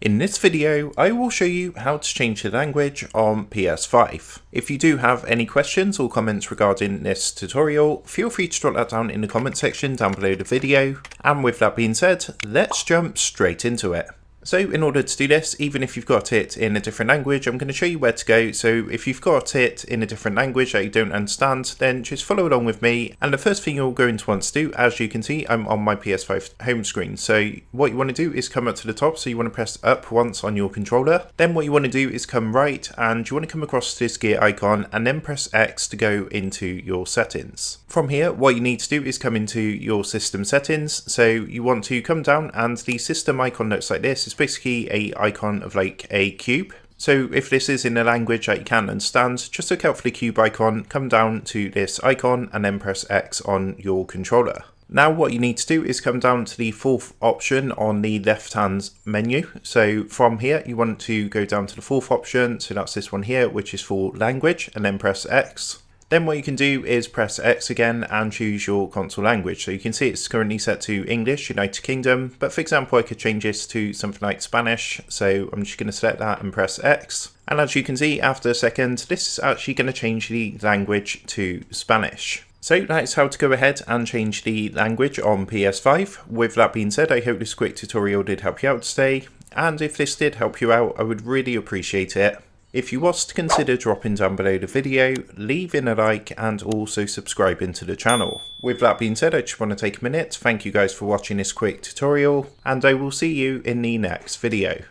In this video, I will show you how to change the language on PS5. If you do have any questions or comments regarding this tutorial, feel free to drop that down in the comment section down below the video. And with that being said, let's jump straight into it. So in order to do this, even if you've got it in a different language, I'm going to show you where to go. So if you've got it in a different language that you don't understand, then just follow along with me. And the first thing you're going to want to do, as you can see, I'm on my PS5 home screen. So what you want to do is come up to the top. So you want to press up once on your controller. Then what you want to do is come right and you want to come across this gear icon and then press X to go into your settings. From here, what you need to do is come into your system settings. So you want to come down and the system icon looks like this. It's basically a icon of like a cube. So if this is in a language that you can't understand, just look out for the cube icon, come down to this icon and then press X on your controller. Now what you need to do is come down to the fourth option on the left hand menu. So from here you want to go down to the fourth option, so that's this one here, which is for language, and then press X. Then what you can do is press X again and choose your console language. So you can see it's currently set to English, United Kingdom, but for example I could change this to something like Spanish. So I'm just going to select that and press X. And as you can see, after a second, this is actually going to change the language to Spanish. So that is how to go ahead and change the language on PS5. With that being said, I hope this quick tutorial did help you out today. And if this did help you out, I would really appreciate it if you was to consider dropping down below the video, leaving a like and also subscribing to the channel. With that being said, I just want to take a minute to thank you guys for watching this quick tutorial, and I will see you in the next video.